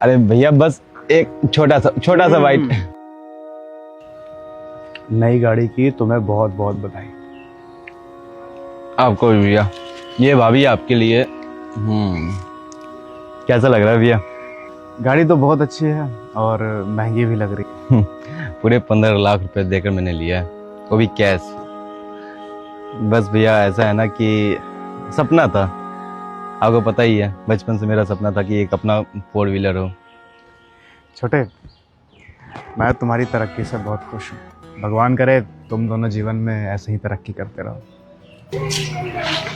अरे भैया बस एक छोटा सा वाइट। नई गाड़ी की तुम्हें बहुत बहुत बधाई। आपको भी भैया, ये भाभी आपके लिए। कैसा लग रहा है भैया? गाड़ी तो बहुत अच्छी है और महंगी भी लग रही है। पूरे 15 लाख रुपए देकर मैंने लिया है, वो भी कैश। बस भैया ऐसा है ना कि सपना था, आपको पता ही है, बचपन से मेरा सपना था कि एक अपना 4 व्हीलर हो। छोटे, मैं तुम्हारी तरक्की से बहुत खुश हूँ। भगवान करे तुम दोनों जीवन में ऐसे ही तरक्की करते रहो।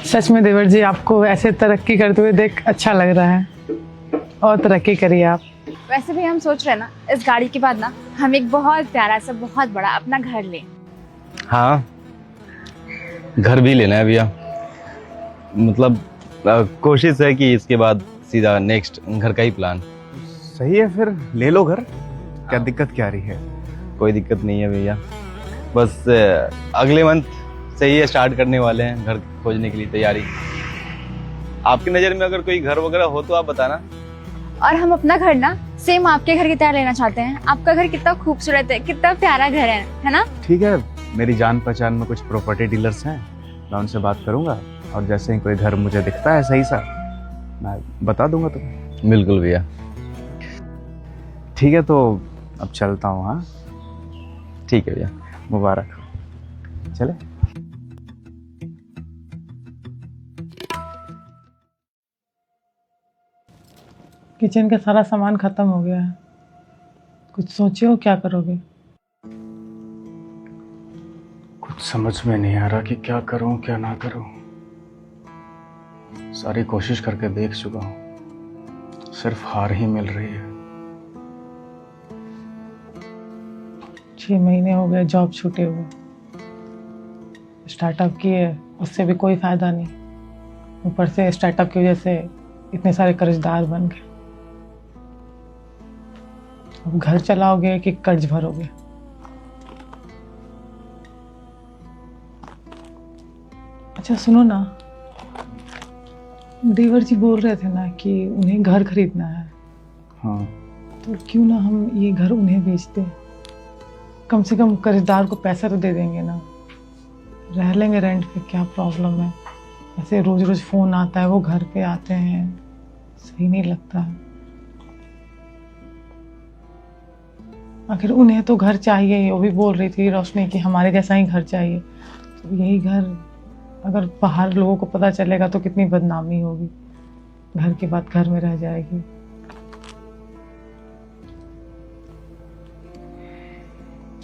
सच में देवर जी, आपको ऐसे तरक्की करते हुए देख अच्छा लग रहा है, और तरक्की करिए आप। वैसे भी हम सोच रहे हैं ना, इस गाड़ी के बाद ना हम एक बहुत प्यारा सा बहुत बड़ा अपना घर लें। हाँ, घर भी लेना है भैया। मतलब कोशिश है कि इसके बाद सीधा नेक्स्ट घर का ही प्लान। सही है, फिर ले लो घर। क्या दिक्कत क्या रही है? कोई दिक्कत नहीं है भैया, बस अगले मंथ से ही स्टार्ट करने वाले हैं घर खोजने के लिए तैयारी। आपकी नज़र में अगर कोई घर वगैरह हो तो आप बताना। और हम अपना घर ना सेम आपके घर की तरह लेना चाहते हैं। आपका घर कितना खूबसूरत है, कितना प्यारा घर है ना? ठीक है, मेरी जान पहचान में कुछ प्रॉपर्टी डीलर्स हैं, मैं उनसे बात करूंगा और जैसे ही कोई घर मुझे दिखता है सही सा, मैं बता दूंगा तुम्हें। बिल्कुल भैया। ठीक है, तो अब चलता हूँ। हाँ ठीक है भैया, मुबारक। चले। किचन का सारा सामान खत्म हो गया है, कुछ सोचे हो क्या करोगे? कुछ समझ में नहीं आ रहा कि क्या करूं क्या ना करूं। सारी कोशिश करके देख चुका हूं, सिर्फ हार ही मिल रही है। 6 महीने हो गए जॉब छूटे हुए, स्टार्टअप किए, उससे भी कोई फायदा नहीं। ऊपर से स्टार्टअप की वजह से इतने सारे कर्जदार बन गए। अब घर चलाओगे कि कर्ज भरोगे? अच्छा सुनो ना, देवर जी बोल रहे थे ना कि उन्हें घर खरीदना है। हाँ, तो क्यों ना हम ये घर उन्हें बेच दें? कम से कम कर्जदार को पैसा तो दे देंगे ना, रह लेंगे रेंट पे, क्या प्रॉब्लम है? ऐसे रोज रोज फोन आता है, वो घर पे आते हैं, सही नहीं लगता। आखिर उन्हें तो घर चाहिए ही, वो भी बोल रही थी रोशनी कि हमारे जैसा ही घर चाहिए। तो यही घर अगर बाहर लोगों को पता चलेगा तो कितनी बदनामी होगी, घर की बात घर में रह जाएगी।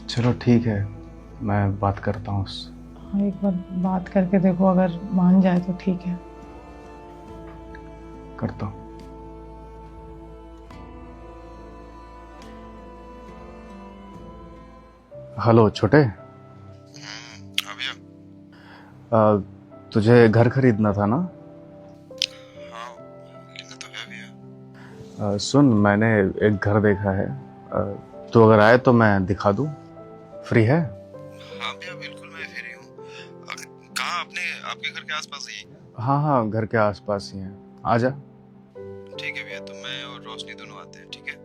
चलो ठीक है, मैं बात करता हूँ उससे। हाँ, एक बार बात करके देखो, अगर मान जाए तो ठीक है। करता हूँ। हेलो छोटे। हाँ भैया। तुझे घर खरीदना था ना? हाँ, लेना तो है भैया। सुन, मैंने एक घर देखा है, तू अगर आए तो मैं दिखा दूँ। फ्री है? हाँ भैया, बिल्कुल मैं फ्री हूँ। कहाँ? आपके घर के आसपास ही? हाँ हाँ, घर के आसपास ही है, आ जा। ठीक है भैया, तो मैं और रोशनी दोनों आते हैं। ठीक है।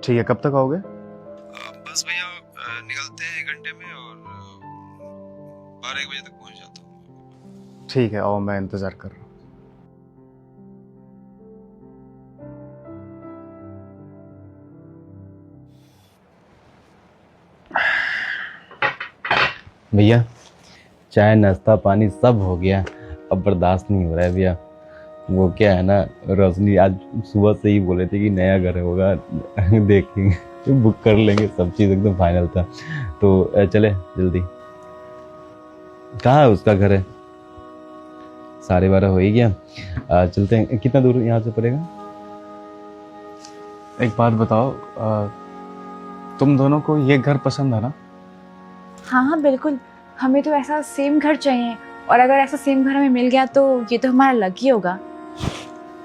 ठीक है, कब तक आओगे? बस भैया निकलते हैं 1 घंटे में और 12-1 बजे तक पहुँच जाता हूँ। ठीक है, आओ, मैं इंतज़ार कर रहा हूँ। भैया चाय नाश्ता पानी सब हो गया, अब बर्दाश्त नहीं हो रहा है भैया। वो क्या है ना, रोशनी आज सुबह से ही बोले थे कि नया घर होगा देखेंगे, बुक कर लेंगे, सब चीज़ एकदम फाइनल था। तो चले जल्दी। कहाँ है उसका घर? है 12:30 हो ही गया। चलते हैं। कितना दूर यहाँ से पड़ेगा? एक बात बताओ, तुम दोनों को ये घर पसंद है ना? हाँ हाँ बिल्कुल, हमें तो ऐसा सेम घर चाहिए, और अगर ऐसा सेम घर हमें मिल गया तो ये तो हमारा लकी होगा।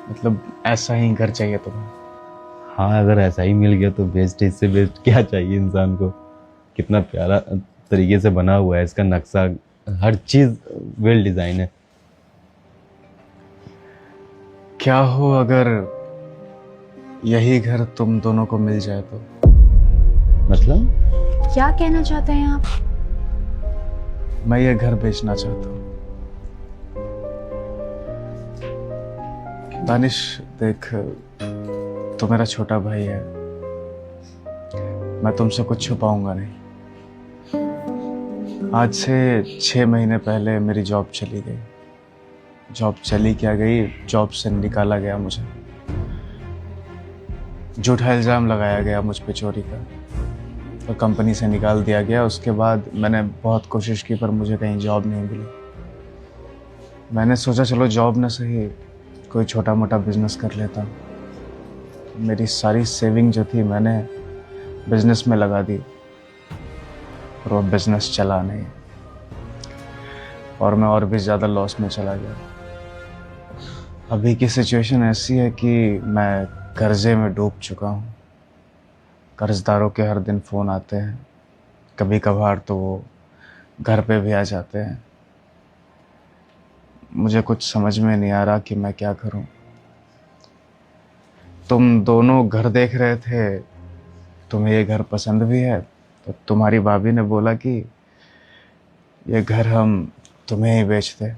मतलब ऐसा ही घर चाहिए तुम्हें? हाँ, अगर ऐसा ही मिल गया तो बेस्ट, इससे बेस्ट क्या चाहिए इंसान को। कितना प्यारा तरीके से बना हुआ है इसका नक्शा, हर चीज़ वेल डिज़ाइन है। क्या हो अगर यही घर तुम दोनों को मिल जाए तो। मतलब? क्या कहना चाहते हैं आप? मैं ये घर बेचना चाहता हूँ। दानिश देख, तो मेरा छोटा भाई है, मैं तुमसे कुछ छुपाऊंगा नहीं। आज से 6 महीने पहले मेरी जॉब चली गई। जॉब चली क्या गई, जॉब से निकाला गया मुझे। झूठा इल्ज़ाम लगाया गया मुझ पे चोरी का, तो कंपनी से निकाल दिया गया। उसके बाद मैंने बहुत कोशिश की पर मुझे कहीं जॉब नहीं मिली। मैंने सोचा चलो जॉब न सही, कोई छोटा मोटा बिजनेस कर लेता हूँ। मेरी सारी सेविंग जो थी मैंने बिजनेस में लगा दी, और वो बिजनेस चला नहीं, और मैं और भी ज़्यादा लॉस में चला गया। अभी की सिचुएशन ऐसी है कि मैं कर्जे में डूब चुका हूँ। कर्जदारों के हर दिन फ़ोन आते हैं, कभी कभार तो वो घर पे भी आ जाते हैं। मुझे कुछ समझ में नहीं आ रहा कि मैं क्या करूं। तुम दोनों घर देख रहे थे, तुम्हें ये घर पसंद भी है, तो तुम्हारी भाभी ने बोला कि ये घर हम तुम्हें ही बेच दें।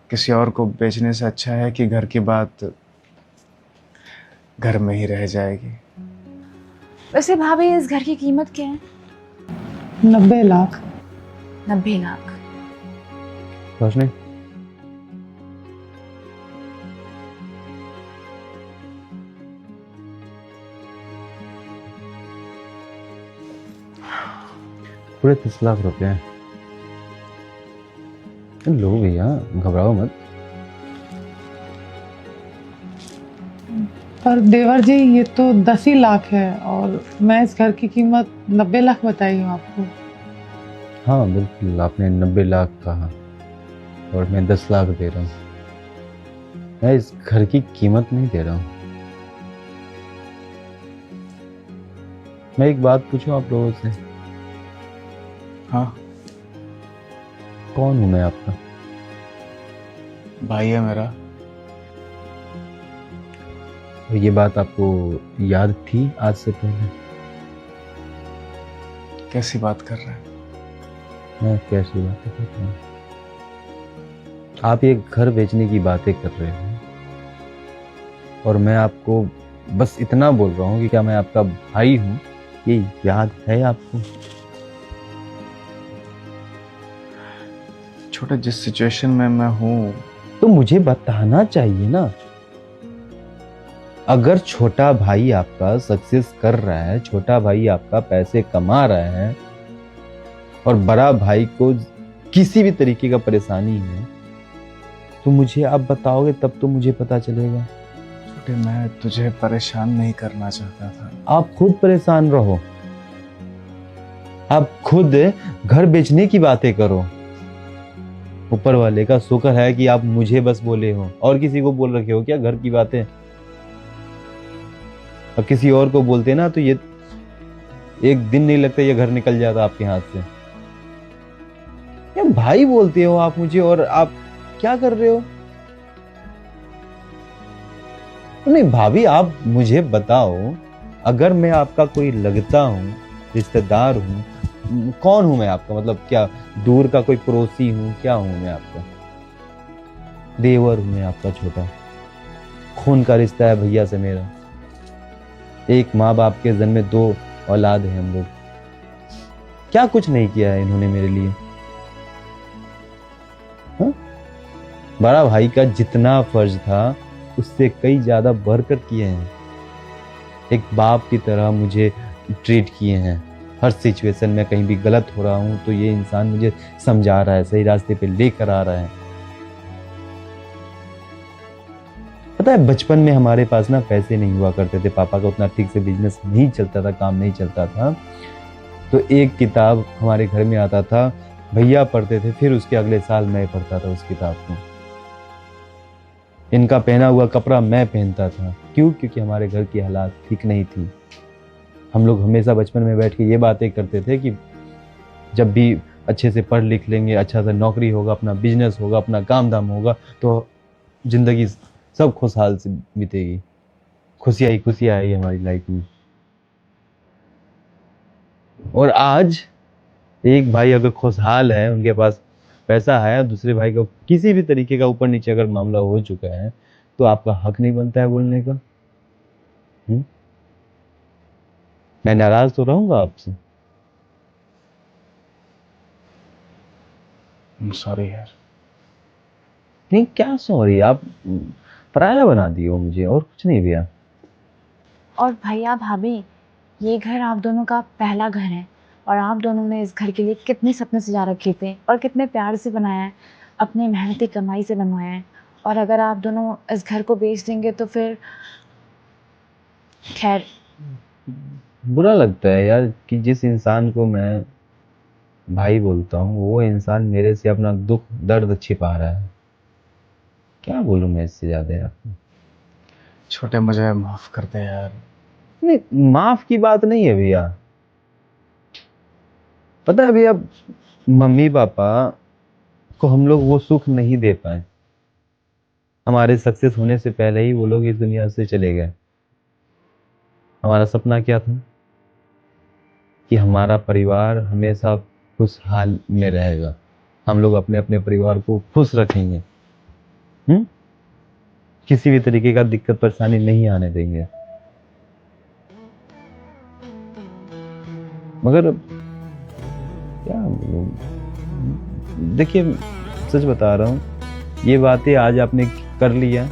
किसी और को बेचने से अच्छा है कि घर की बात घर में ही रह जाएगी। वैसे भाभी, इस घर की कीमत क्या है? 90 लाख। 90 लाख? रोशनी, पूरे 30 लाख रुपए हैं। लो भैया, घबराओ मत। पर देवर जी, ये तो 10 ही लाख है, और मैं इस घर की कीमत 90 लाख बताई हूँ आपको। हाँ बिल्कुल, आपने 90 लाख कहा और मैं 10 लाख दे रहा हूँ। मैं इस घर की कीमत नहीं दे रहा हूँ। मैं एक बात पूछूं आप लोगों से? हाँ, कौन हूं मैं आपका? भाई है मेरा। और ये बात आपको याद थी आज से पहले? कैसी बात कर रहे हैं? मैं कैसी बातें कर रहा हूँ? आप ये घर बेचने की बातें कर रहे हो, और मैं आपको बस इतना बोल रहा हूँ कि क्या मैं आपका भाई हूँ, ये याद है आपको? छोटे, जिस सिचुएशन में मैं हूँ, तो मुझे बताना चाहिए ना। अगर छोटा भाई आपका सक्सेस कर रहा है, छोटा भाई आपका पैसे कमा रहा है, और बड़ा भाई को किसी भी तरीके का परेशानी है, तो मुझे आप बताओगे तब तो मुझे पता चलेगा। छोटे, मैं तुझे परेशान नहीं करना चाहता था। आप खुद परेशान रहो, आप खुद घर बेचने की बातें करो। ऊपर वाले का शुक्र है कि आप मुझे बस बोले हो, और किसी को बोल रखे हो क्या घर की बातें? अब किसी और को बोलते ना तो ये एक दिन नहीं लगता ये घर निकल जाता आपके हाथ से। ये भाई बोलते हो आप मुझे, और आप क्या कर रहे हो? नहीं भाभी, आप मुझे बताओ, अगर मैं आपका कोई लगता हूँ, रिश्तेदार हूँ, कौन हूं मैं आपका? मतलब क्या दूर का कोई पड़ोसी हूँ? क्या हूं मैं आपका? देवर हूं मैं आपका छोटा, खून का रिश्ता है भैया से मेरा। एक माँ बाप के जन्मे 2 औलाद है हम लोग। क्या कुछ नहीं किया है इन्होंने मेरे लिए? हा? बड़ा भाई का जितना फर्ज था उससे कई ज्यादा बढ़कर किए हैं। एक बाप की तरह मुझे ट्रीट किए हैं। हर सिचुएशन में कहीं भी गलत हो रहा हूं तो ये इंसान मुझे समझा रहा है, सही रास्ते पे लेकर आ रहा है। पता है, बचपन में हमारे पास ना पैसे नहीं हुआ करते थे, पापा का उतना ठीक से बिजनेस नहीं चलता था, काम नहीं चलता था। तो एक किताब हमारे घर में आता था, भैया पढ़ते थे, फिर उसके अगले साल मैं पढ़ता था उस किताब को। इनका पहना हुआ कपड़ा मैं पहनता था। क्यों? क्योंकि हमारे घर की हालात ठीक नहीं थी। हम लोग हमेशा बचपन में बैठ के ये बातें करते थे कि जब भी अच्छे से पढ़ लिख लेंगे, अच्छा सा नौकरी होगा, अपना बिजनेस होगा, अपना काम धाम होगा, तो जिंदगी सब खुशहाल से बीतेगी। खुशी आई हमारी लाइफ में। और आज एक भाई अगर खुशहाल है, उनके पास पैसा है, दूसरे भाई का किसी भी तरीके का ऊपर नीचे अगर मामला हो चुका है, तो आपका हक नहीं बनता है बोलने का? मैं नाराज तो रहूंगा आपसे। सॉरी यार। नहीं, क्या सॉरी, आप पराया बना दिए हो मुझे, और कुछ नहीं भैया। और भैया भाभी, ये घर आप दोनों का पहला घर है और आप दोनों ने इस घर के लिए कितने सपने सजा रखे थे और कितने प्यार से बनाया है, अपनी मेहनती कमाई से बनवाया है। और अगर आप दोनों इस घर को बेच देंगे तो फिर खैर। बुरा लगता है यार कि जिस इंसान को मैं भाई बोलता हूँ, वो इंसान मेरे से अपना दुख दर्द छिपा रहा है। क्या बोलूं मैं इससे ज्यादा यार। छोटे, मुझे माफ कर दे यार। नहीं, माफ की बात नहीं है भैया। पता है भैया, मम्मी पापा को हम लोग वो सुख नहीं दे पाए। हमारे सक्सेस होने से पहले ही वो लोग इस दुनिया से चले गए। हमारा सपना क्या था कि हमारा परिवार हमेशा खुशहाल में रहेगा, हम लोग अपने अपने परिवार को खुश रखेंगे, किसी भी तरीके का दिक्कत परेशानी नहीं आने देंगे। मगर क्या बोलूं, देखिए सच बता रहा हूँ, ये बातें आज आपने कर लिया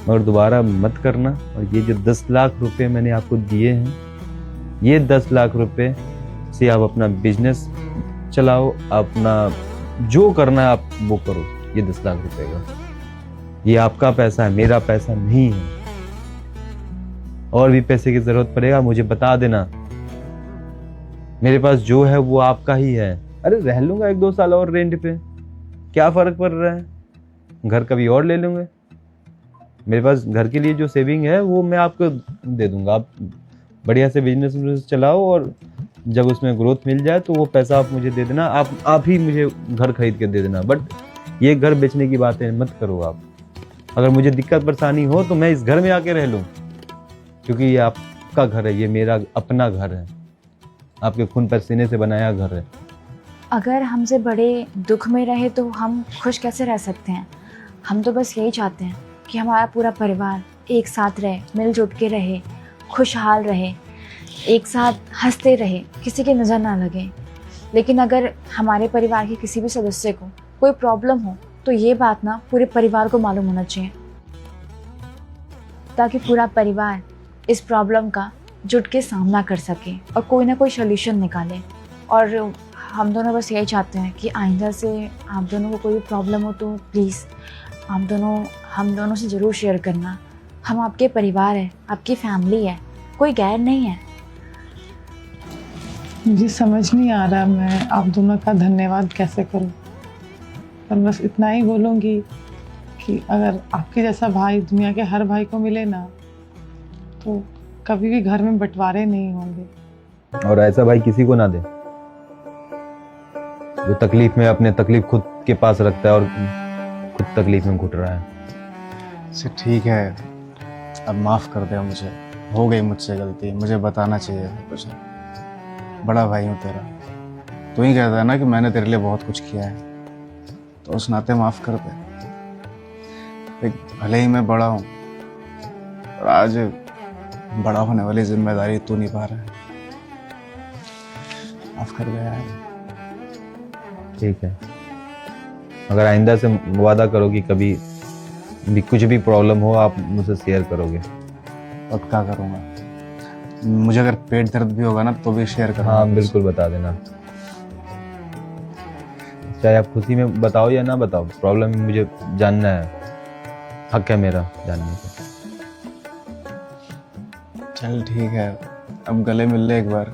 और दोबारा मत करना। और ये जो 10 लाख रुपए मैंने आपको दिए हैं, ये 10 लाख रुपए से आप अपना बिजनेस चलाओ, अपना जो करना है आप वो करो। ये 10 लाख रुपए का, ये आपका पैसा है, मेरा पैसा नहीं है। और भी पैसे की जरूरत पड़ेगा मुझे बता देना, मेरे पास जो है वो आपका ही है। अरे रह लूंगा 1-2 साल और रेंट पे, क्या फर्क पड़ रहा है, घर कभी और ले लूंगे। मेरे पास घर के लिए जो सेविंग है वो मैं आपको दे दूंगा। आप बढ़िया से बिजनेस चलाओ और जब उसमें ग्रोथ मिल जाए तो वो पैसा आप मुझे दे देना। आप ही मुझे घर खरीद के दे देना। बट ये घर बेचने की बातें मत करो आप। अगर मुझे दिक्कत परेशानी हो तो मैं इस घर में आके रह लूं, क्योंकि ये आपका घर है, ये मेरा अपना घर है, आपके खून पसीने से बनाया घर है। अगर हमसे बड़े दुख में रहे तो हम खुश कैसे रह सकते हैं। हम तो बस यही चाहते हैं कि हमारा पूरा परिवार एक साथ रहे, मिलजुल के रहे, खुशहाल रहे, एक साथ हंसते रहे, किसी की नज़र ना लगे। लेकिन अगर हमारे परिवार के किसी भी सदस्य को कोई प्रॉब्लम हो तो ये बात ना पूरे परिवार को मालूम होना चाहिए, ताकि पूरा परिवार इस प्रॉब्लम का जुट के सामना कर सके और कोई ना कोई सॉल्यूशन निकाले। और हम दोनों बस यही चाहते हैं कि आइंदा से आप दोनों को कोई प्रॉब्लम हो तो प्लीज़ हम दोनों से ज़रूर शेयर करना। हम आपके परिवार है, आपकी फैमिली है, कोई गैर नहीं है। मुझे समझ नहीं आ रहा मैं आप दोनों का धन्यवाद कैसे करूं, पर बस इतना ही बोलूँगी कि अगर आपके जैसा भाई दुनिया के हर भाई को मिले ना तो कभी भी घर में बंटवारे नहीं होंगे। और ऐसा भाई किसी को ना दे जो तकलीफ में अपने तकलीफ खुद के पास रखता है और खुद तकलीफ में घुट रहा है। से ठीक है, अब माफ़ कर दे मुझे, हो गई मुझसे गलती, मुझे बताना चाहिए था तुझे। बड़ा भाई हूँ तेरा, तू ही कहता है ना कि मैंने तेरे लिए बहुत कुछ किया है, तो उस नाते माफ़ कर दे। देख, भले ही मैं बड़ा हूँ और आज बड़ा होने वाली जिम्मेदारी तू निभा रहा है, माफ़ कर दे यार। ठीक है, अगर आइंदा से वादा करो कि कभी भी कुछ भी प्रॉब्लम हो आप मुझसे शेयर करोगे। पक्का करूँगा, मुझे अगर पेट दर्द भी होगा ना तो भी शेयर करूँगा। हाँ बिल्कुल बता देना, चाहे आप खुशी में बताओ या ना बताओ, प्रॉब्लम मुझे जानना है, हक है मेरा जानने का। चल ठीक है, अब गले मिल ले एक बार।